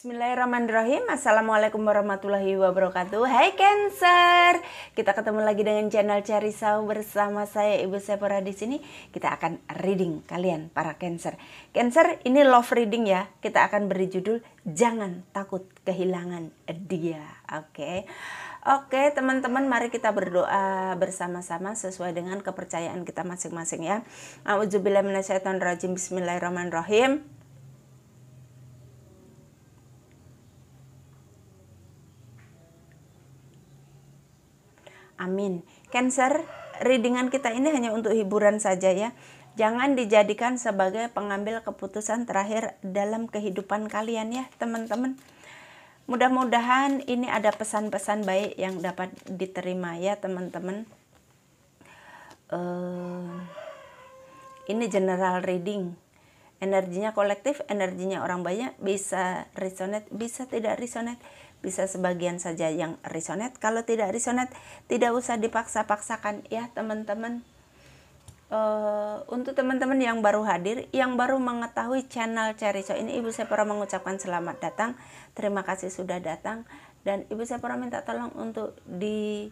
Bismillahirrahmanirrahim. Assalamualaikum warahmatullahi wabarakatuh. Hai Cancer, kita ketemu lagi dengan channel Cerisau bersama saya Ibu Sephora. Di sini kita akan reading kalian para Cancer. Cancer, ini love reading ya. Kita akan beri judul Jangan Takut Kehilangan Dia. Oke, teman-teman, mari kita berdoa bersama-sama sesuai dengan kepercayaan kita masing-masing ya. A'udzubillahi minasyaitonirrajim. Bismillahirrahmanirrahim. Amin. Cancer, readingan kita ini hanya untuk hiburan saja ya. Jangan dijadikan sebagai pengambil keputusan terakhir dalam kehidupan kalian ya teman-teman. Mudah-mudahan ini ada pesan-pesan baik yang dapat diterima ya teman-teman. Ini general reading. Energinya kolektif, energinya orang banyak, bisa resonate, bisa tidak resonate, bisa sebagian saja yang resonate. Kalau tidak resonate, tidak usah dipaksa-paksakan ya teman-teman. Untuk teman-teman yang baru hadir, yang baru mengetahui channel Cerisau ini, Ibu Sephora mengucapkan selamat datang. Terima kasih sudah datang. Dan Ibu Sephora minta tolong untuk di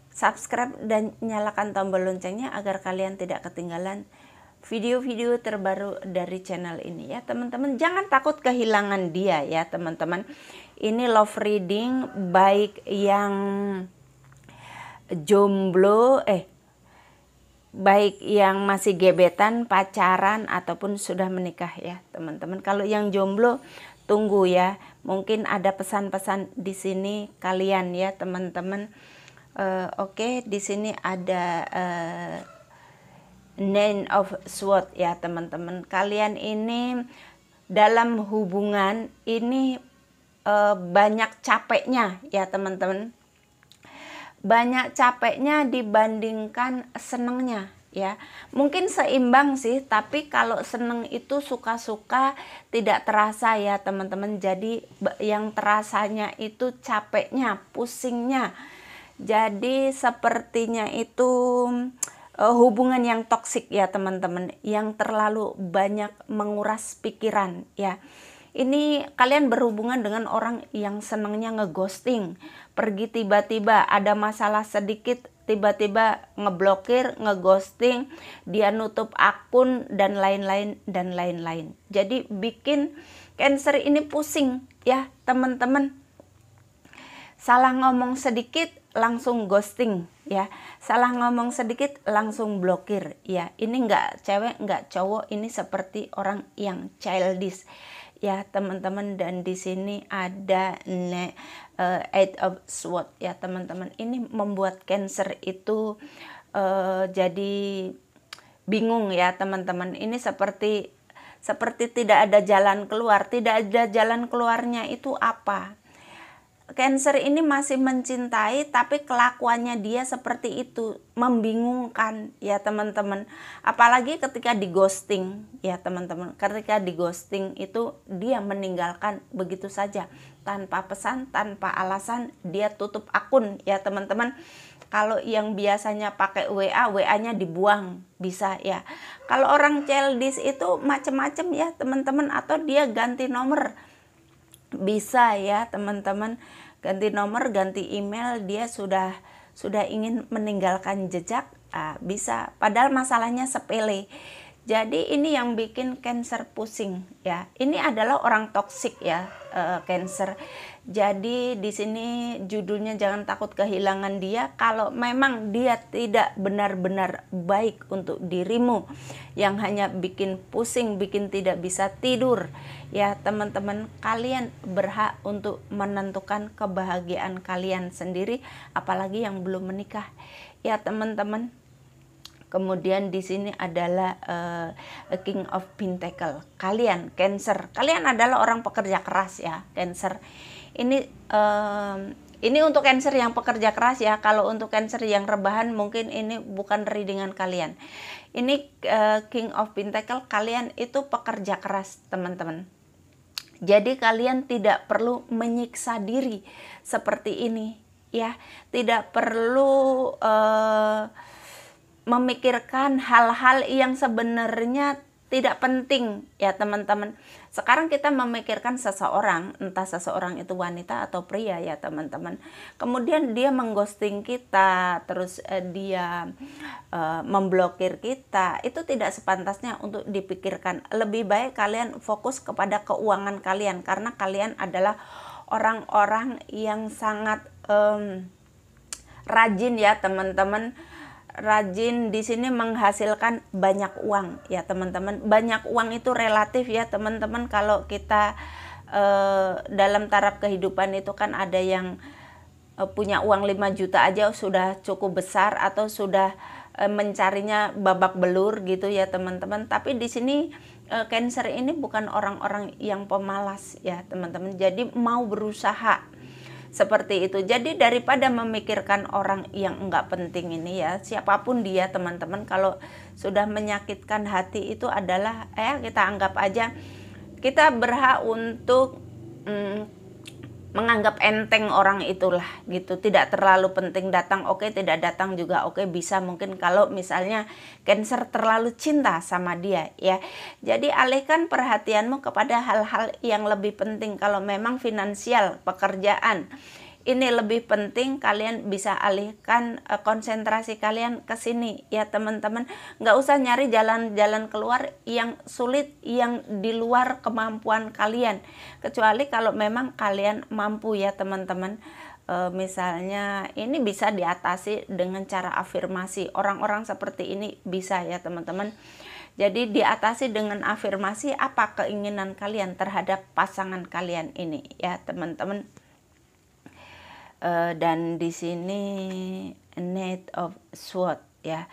subscribe dan nyalakan tombol loncengnya agar kalian tidak ketinggalan video-video terbaru dari channel ini ya teman-teman. Jangan takut kehilangan dia ya teman-teman. Ini love reading baik yang jomblo, baik yang masih gebetan, pacaran ataupun sudah menikah ya teman-teman. Kalau yang jomblo tunggu ya, mungkin ada pesan-pesan di sini kalian ya teman-teman. Oke, di sini ada Nine of Swords ya teman-teman. Kalian ini dalam hubungan ini banyak capeknya ya teman-teman. Banyak capeknya dibandingkan senengnya ya. Mungkin seimbang sih, tapi kalau seneng itu suka-suka tidak terasa ya teman-teman. Jadi yang terasanya itu capeknya, pusingnya. Jadi sepertinya itu hubungan yang toksik ya teman-teman, yang terlalu banyak menguras pikiran ya. Ini kalian berhubungan dengan orang yang senangnya ngeghosting, pergi tiba-tiba, ada masalah sedikit tiba-tiba ngeblokir, ngeghosting, dia nutup akun dan lain-lain dan lain-lain. Jadi bikin Cancer ini pusing ya teman-teman. Salah ngomong sedikit langsung ghosting ya, salah ngomong sedikit langsung blokir ya. Ini enggak cewek enggak cowok, ini seperti orang yang childish ya teman-teman. Dan di sini ada Eight of Swords ya teman-teman. Ini membuat Cancer itu jadi bingung ya teman-teman. Ini seperti tidak ada jalan keluar. Tidak ada jalan keluarnya itu apa? Cancer ini masih mencintai, tapi kelakuannya dia seperti itu, membingungkan ya teman-teman. Apalagi ketika di ghosting ya teman-teman. Ketika di ghosting itu dia meninggalkan begitu saja, tanpa pesan, tanpa alasan, dia tutup akun ya teman-teman. Kalau yang biasanya pakai WA, WA-nya dibuang, bisa ya. Kalau orang childish itu macam-macam ya teman-teman, atau dia ganti nomor. Bisa ya teman-teman, ganti nomor, ganti email, dia sudah ingin meninggalkan jejak, bisa, padahal masalahnya sepele. Jadi ini yang bikin Cancer pusing ya. Ini adalah orang toksik ya Cancer. Jadi di sini judulnya Jangan Takut Kehilangan Dia. Kalau memang dia tidak benar-benar baik untuk dirimu, yang hanya bikin pusing, bikin tidak bisa tidur ya teman-teman, kalian berhak untuk menentukan kebahagiaan kalian sendiri, apalagi yang belum menikah ya teman-teman. Kemudian di sini adalah King of Pentacles. Kalian Cancer, kalian adalah orang pekerja keras ya Cancer. Ini untuk Cancer yang pekerja keras ya. Kalau untuk Cancer yang rebahan mungkin ini bukan readingan kalian. Ini King of Pentacles, kalian itu pekerja keras teman-teman. Jadi kalian tidak perlu menyiksa diri seperti ini ya. Tidak perlu memikirkan hal-hal yang sebenarnya tidak penting ya teman-teman. Sekarang kita memikirkan seseorang, entah seseorang itu wanita atau pria ya teman-teman. Kemudian dia mengghosting kita, terus dia memblokir kita. Itu tidak sepantasnya untuk dipikirkan. Lebih baik kalian fokus kepada keuangan kalian, karena kalian adalah orang-orang yang sangat rajin ya teman-teman. Rajin di sini menghasilkan banyak uang ya teman-teman. Banyak uang itu relatif ya teman-teman. Kalau kita dalam taraf kehidupan itu kan ada yang punya uang 5 juta aja sudah cukup besar, atau sudah mencarinya babak belur gitu ya teman-teman. Tapi di sini Cancer ini bukan orang-orang yang pemalas ya teman-teman. Jadi mau berusaha seperti itu. Jadi daripada memikirkan orang yang enggak penting ini ya, siapapun dia teman-teman, kalau sudah menyakitkan hati itu adalah kita anggap aja kita berhak untuk menganggap enteng orang itulah gitu. Tidak terlalu penting, datang oke, tidak datang juga oke, bisa mungkin kalau misalnya Cancer terlalu cinta sama dia ya. Jadi alihkan perhatianmu kepada hal-hal yang lebih penting. Kalau memang finansial, pekerjaan ini lebih penting, kalian bisa alihkan konsentrasi kalian ke sini ya teman-teman. Nggak usah nyari jalan-jalan keluar yang sulit, yang di luar kemampuan kalian. Kecuali kalau memang kalian mampu ya teman-teman. Misalnya ini bisa diatasi dengan cara afirmasi. Orang-orang seperti ini bisa ya teman-teman. Jadi diatasi dengan afirmasi apa keinginan kalian terhadap pasangan kalian ini ya teman-teman. Dan di sini Knight of Swords ya.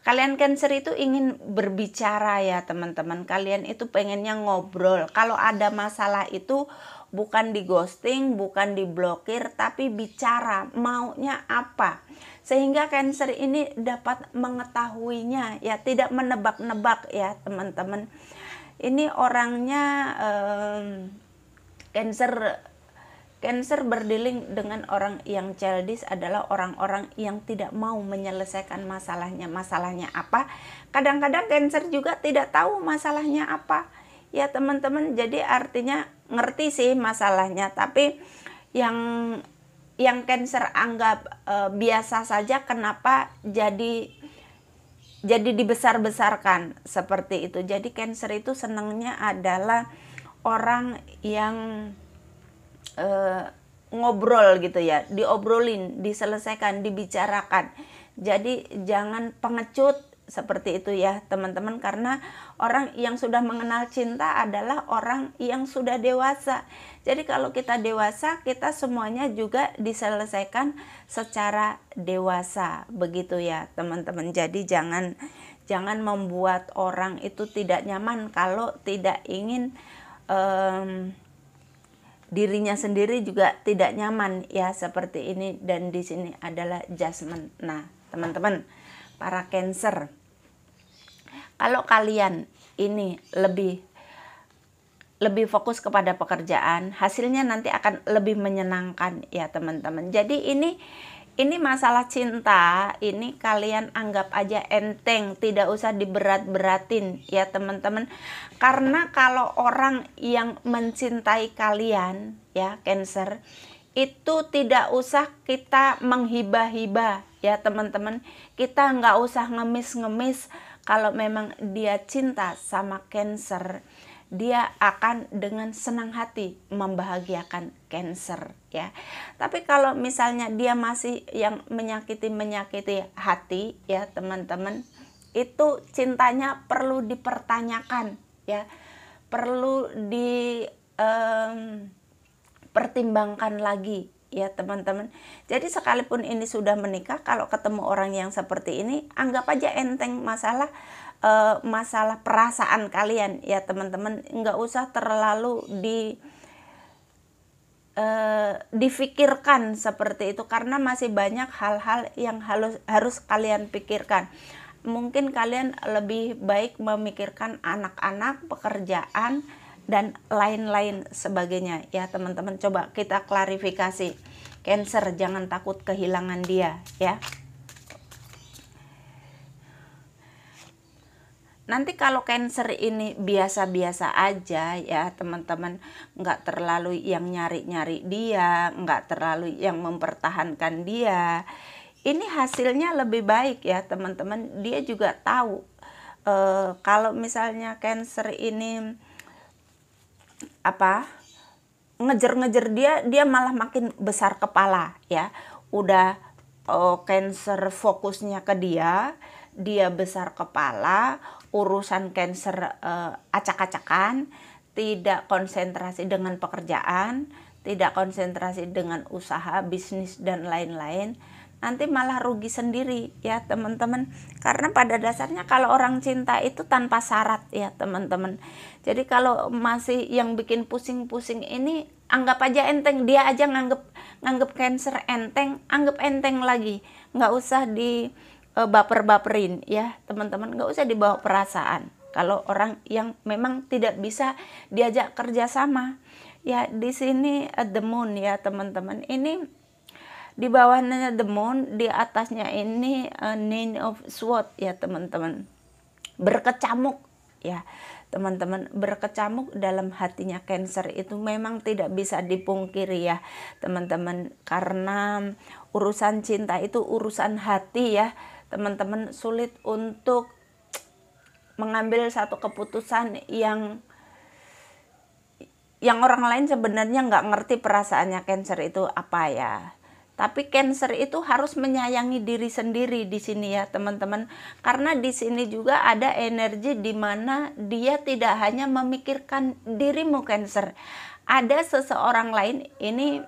Kalian Cancer itu ingin berbicara ya teman-teman. Kalian itu pengennya ngobrol. Kalau ada masalah itu bukan di ghosting, bukan diblokir, tapi bicara maunya apa. Sehingga Cancer ini dapat mengetahuinya ya, tidak menebak-nebak ya teman-teman. Ini orangnya Cancer berdealing dengan orang yang childish adalah orang-orang yang tidak mau menyelesaikan masalahnya. Masalahnya apa? Kadang-kadang Cancer juga tidak tahu masalahnya apa. Ya teman-teman, jadi artinya ngerti sih masalahnya, tapi yang Cancer anggap biasa saja, kenapa jadi dibesar-besarkan seperti itu. Jadi Cancer itu senangnya adalah orang yang ngobrol gitu ya, diobrolin, diselesaikan, dibicarakan. Jadi jangan pengecut seperti itu ya teman-teman, karena orang yang sudah mengenal cinta adalah orang yang sudah dewasa. Jadi kalau kita dewasa, kita semuanya juga diselesaikan secara dewasa begitu ya teman-teman. Jadi jangan membuat orang itu tidak nyaman kalau tidak ingin dirinya sendiri juga tidak nyaman ya seperti ini. Dan di sini adalah Judgment. Nah teman-teman, para Cancer, kalau kalian ini lebih fokus kepada pekerjaan, hasilnya nanti akan lebih menyenangkan ya teman-teman. Jadi ini masalah cinta, ini kalian anggap aja enteng, tidak usah diberat-beratin ya teman-teman. Karena kalau orang yang mencintai kalian ya Cancer, itu tidak usah kita menghibah-hibah ya teman-teman. Kita nggak usah ngemis-ngemis. Kalau memang dia cinta sama Cancer, dia akan dengan senang hati membahagiakan Cancer ya. Tapi kalau misalnya dia masih yang menyakiti hati ya teman-teman, itu cintanya perlu dipertanyakan ya, perlu dipertimbangkan lagi ya teman-teman. Jadi sekalipun ini sudah menikah, kalau ketemu orang yang seperti ini, anggap aja enteng masalah perasaan kalian ya teman-teman. Nggak usah terlalu difikirkan seperti itu, karena masih banyak hal-hal yang harus kalian pikirkan. Mungkin kalian lebih baik memikirkan anak-anak, pekerjaan, dan lain-lain sebagainya ya teman-teman. Coba kita klarifikasi. Cancer, jangan takut kehilangan dia ya. Nanti kalau Cancer ini biasa-biasa aja ya teman-teman, nggak terlalu yang nyari-nyari dia, nggak terlalu yang mempertahankan dia, ini hasilnya lebih baik ya teman-teman. Dia juga tahu kalau misalnya Cancer ini ngejar-ngejar dia malah makin besar kepala ya. Udah Cancer fokusnya ke dia besar kepala, urusan Cancer acak-acakan, tidak konsentrasi dengan pekerjaan, tidak konsentrasi dengan usaha, bisnis dan lain-lain. Nanti malah rugi sendiri ya teman-teman. Karena pada dasarnya kalau orang cinta itu tanpa syarat ya teman-teman. Jadi kalau masih yang bikin pusing-pusing ini, anggap aja enteng. Dia aja nganggep Cancer enteng, anggap enteng lagi. Nggak usah di baper-baperin ya teman-teman, nggak usah dibawa perasaan. Kalau orang yang memang tidak bisa diajak kerjasama ya, di sini the moon ya teman-teman. Ini di bawahnya the moon, di atasnya ini nine of swords ya teman-teman. Berkecamuk ya teman-teman, berkecamuk dalam hatinya Cancer itu memang tidak bisa dipungkiri ya teman-teman. Karena urusan cinta itu urusan hati ya teman-teman, sulit untuk mengambil satu keputusan yang orang lain sebenarnya nggak ngerti perasaannya Cancer itu apa ya. Tapi Cancer itu harus menyayangi diri sendiri di sini ya teman-teman. Karena di sini juga ada energi di mana dia tidak hanya memikirkan dirimu Cancer. Ada seseorang lain ini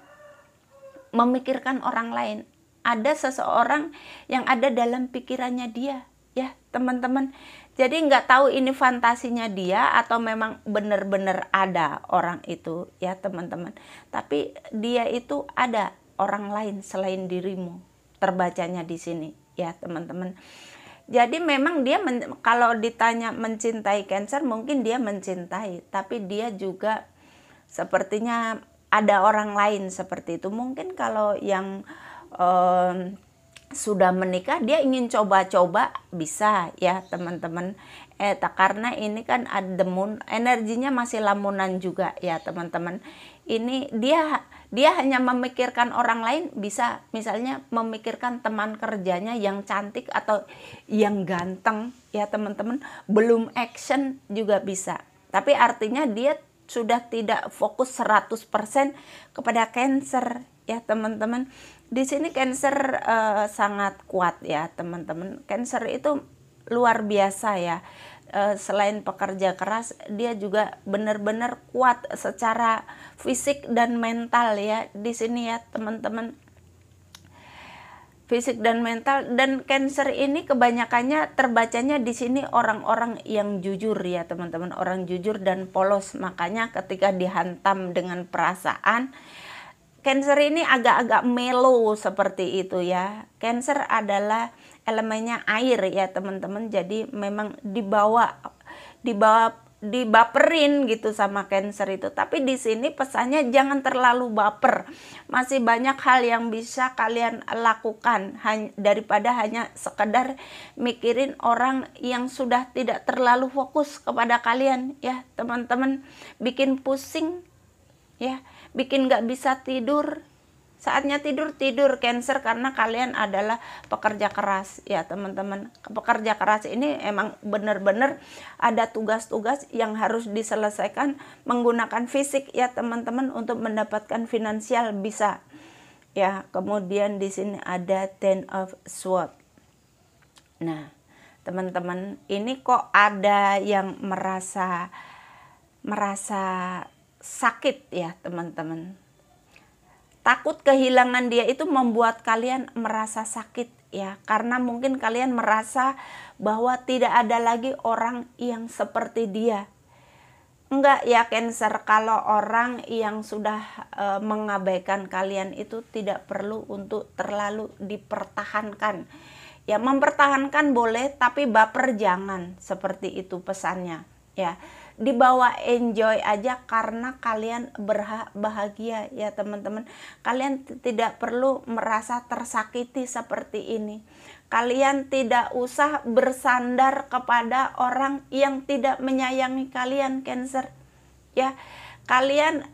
memikirkan orang lain. Ada seseorang yang ada dalam pikirannya dia ya teman-teman. Jadi nggak tahu ini fantasinya dia atau memang benar-benar ada orang itu ya teman-teman. Tapi dia itu ada orang lain selain dirimu, terbacanya di sini ya teman-teman. Jadi memang dia kalau ditanya mencintai Cancer, mungkin dia mencintai, tapi dia juga sepertinya ada orang lain seperti itu. Mungkin kalau yang sudah menikah, dia ingin coba-coba, bisa ya teman-teman. Karena ini kan ada moon, energinya masih lamunan juga ya teman-teman. Ini dia hanya memikirkan orang lain, bisa misalnya memikirkan teman kerjanya yang cantik atau yang ganteng ya teman-teman, belum action juga bisa. Tapi artinya dia sudah tidak fokus 100% kepada Cancer ya teman-teman. Di sini Cancer sangat kuat ya teman-teman. Cancer itu luar biasa ya. Selain pekerja keras, dia juga benar-benar kuat secara fisik dan mental ya di sini ya teman-teman. Fisik dan mental, dan Cancer ini kebanyakannya terbacanya di sini orang-orang yang jujur ya teman-teman, orang jujur dan polos. Makanya ketika dihantam dengan perasaan, Cancer ini agak-agak mellow seperti itu ya. Cancer adalah elemennya air ya teman-teman, jadi memang dibaperin gitu sama Cancer itu. Tapi di sini pesannya jangan terlalu baper. Masih banyak hal yang bisa kalian lakukan daripada hanya sekedar mikirin orang yang sudah tidak terlalu fokus kepada kalian ya teman-teman. Bikin pusing ya, bikin nggak bisa tidur. Saatnya tidur Cancer, karena kalian adalah pekerja keras ya teman-teman. Pekerja keras ini emang benar-benar ada tugas-tugas yang harus diselesaikan menggunakan fisik ya teman-teman untuk mendapatkan finansial bisa ya. Kemudian di sini ada Ten of Swords. Nah teman-teman, ini kok ada yang merasa sakit ya teman-teman. Takut kehilangan dia itu membuat kalian merasa sakit ya, karena mungkin kalian merasa bahwa tidak ada lagi orang yang seperti dia. Enggak ya Cancer, kalau orang yang sudah mengabaikan kalian itu tidak perlu untuk terlalu dipertahankan. Ya mempertahankan boleh, tapi baper jangan, seperti itu pesannya ya. dibawa enjoy aja karena kalian bahagia ya teman-teman. Kalian tidak perlu merasa tersakiti seperti ini. Kalian tidak usah bersandar kepada orang yang tidak menyayangi kalian, Cancer. Ya, kalian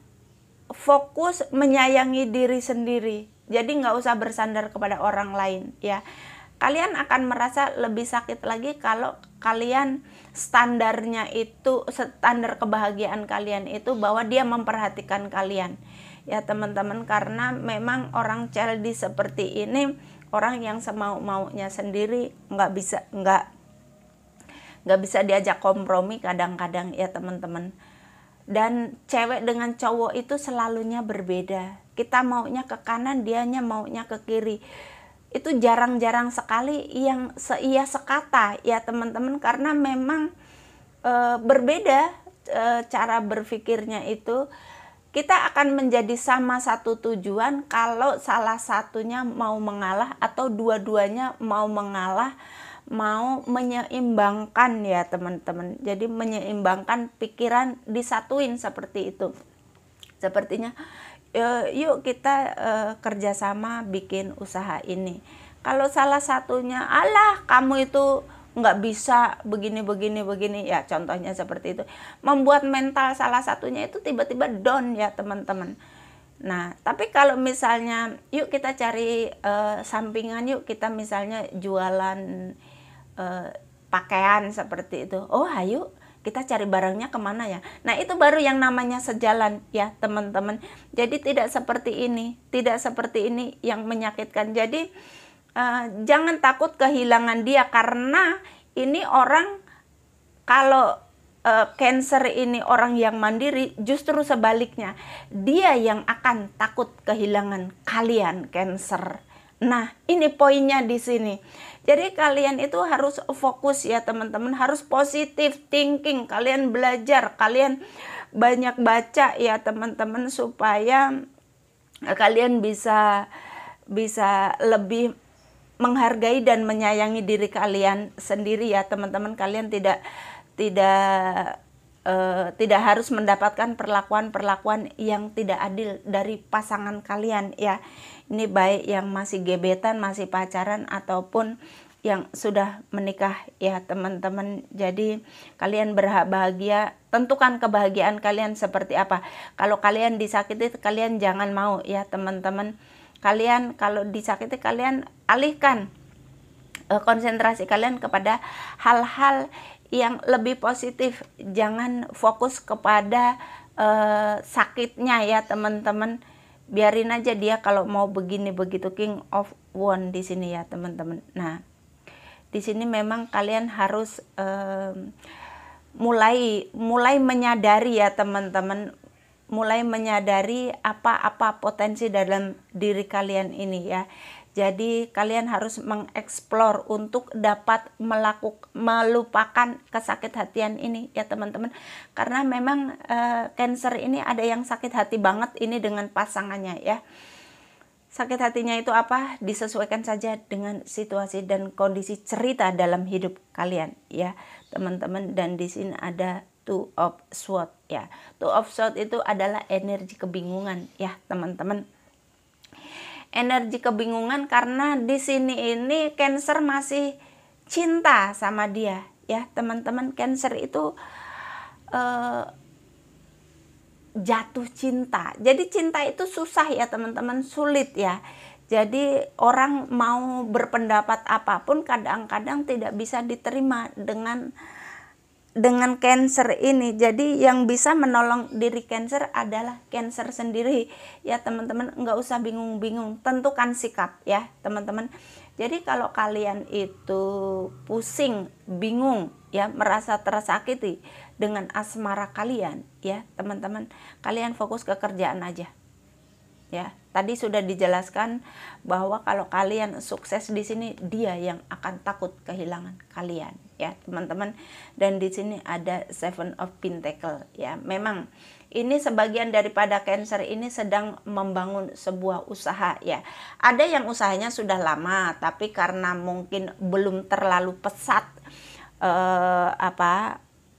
fokus menyayangi diri sendiri. Jadi nggak usah bersandar kepada orang lain ya. Kalian akan merasa lebih sakit lagi kalau kalian standar kebahagiaan kalian itu bahwa dia memperhatikan kalian. Ya teman-teman, karena memang orang childish seperti ini, orang yang semau-maunya sendiri, nggak bisa diajak kompromi kadang-kadang ya teman-teman. Dan cewek dengan cowok itu selalunya berbeda. Kita maunya ke kanan, dianya maunya ke kiri. Itu jarang-jarang sekali yang seia sekata ya teman-teman, karena memang berbeda cara berpikirnya itu. Kita akan menjadi sama satu tujuan kalau salah satunya mau mengalah atau dua-duanya mau mengalah, mau menyeimbangkan ya teman-teman. Jadi menyeimbangkan pikiran, disatuin seperti itu. Sepertinya yuk kita kerjasama bikin usaha ini. Kalau salah satunya, alah kamu itu nggak bisa begini ya, contohnya seperti itu, membuat mental salah satunya itu tiba-tiba down ya teman-teman. Nah tapi kalau misalnya yuk kita cari sampingan, yuk kita misalnya jualan pakaian seperti itu, oh ayo kita cari barangnya kemana ya. Nah itu baru yang namanya sejalan ya teman-teman. Jadi tidak seperti ini yang menyakitkan. Jadi jangan takut kehilangan dia, karena ini orang, kalau Cancer ini orang yang mandiri, justru sebaliknya dia yang akan takut kehilangan kalian, Cancer. Nah ini poinnya di sini. Jadi kalian itu harus fokus ya teman-teman, harus positive thinking. Kalian belajar, kalian banyak baca ya teman-teman, supaya kalian bisa lebih menghargai dan menyayangi diri kalian sendiri ya teman-teman. Kalian tidak harus mendapatkan perlakuan yang tidak adil dari pasangan kalian ya. Ini baik yang masih gebetan, masih pacaran, ataupun yang sudah menikah ya teman-teman. Jadi kalian bahagia, tentukan kebahagiaan kalian seperti apa. Kalau kalian disakiti, kalian jangan mau ya teman-teman. Kalian kalau disakiti, kalian alihkan konsentrasi kalian kepada hal-hal yang lebih positif. Jangan fokus kepada sakitnya ya teman-teman. Biarin aja dia kalau mau begini begitu. King of Wands di sini ya teman-teman. Nah di sini memang kalian harus mulai menyadari ya teman-teman, mulai menyadari apa potensi dalam diri kalian ini ya. Jadi kalian harus mengeksplor untuk dapat melupakan kesakit-hatian ini ya teman-teman. Karena memang Cancer ini ada yang sakit hati banget ini dengan pasangannya ya. Sakit hatinya itu apa? Disesuaikan saja dengan situasi dan kondisi cerita dalam hidup kalian ya teman-teman. Dan di sini ada Two of Swords ya. Two of Swords itu adalah energi kebingungan ya teman-teman. Energi kebingungan karena di sini ini Cancer masih cinta sama dia ya teman-teman. Cancer itu jatuh cinta. Jadi cinta itu susah ya teman-teman, sulit ya. Jadi orang mau berpendapat apapun kadang-kadang tidak bisa diterima dengan Cancer ini. Jadi yang bisa menolong diri Cancer adalah Cancer sendiri ya teman-teman. Nggak usah bingung-bingung, tentukan sikap ya teman-teman. Jadi kalau kalian itu pusing, bingung ya, merasa tersakiti dengan asmara kalian ya teman-teman, kalian fokus ke kerjaan aja ya. Tadi sudah dijelaskan bahwa kalau kalian sukses di sini, dia yang akan takut kehilangan kalian ya teman-teman. Dan di sini ada Seven of Pentacles ya. Memang ini sebagian daripada Cancer ini sedang membangun sebuah usaha ya. Ada yang usahanya sudah lama, tapi karena mungkin belum terlalu pesat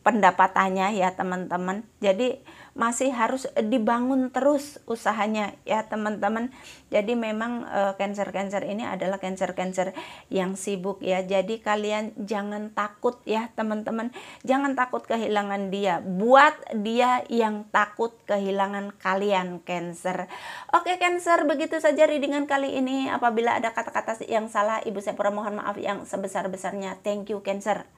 pendapatannya ya teman-teman. Jadi masih harus dibangun terus usahanya ya teman-teman. Jadi memang Cancer-Cancer ini adalah Cancer-Cancer yang sibuk ya. Jadi kalian jangan takut ya teman-teman. Jangan takut kehilangan dia. Buat dia yang takut kehilangan kalian, Cancer. Oke Cancer, begitu saja readingan kali ini. Apabila ada kata-kata yang salah, Ibu Sepura mohon maaf yang sebesar-besarnya. Thank you Cancer.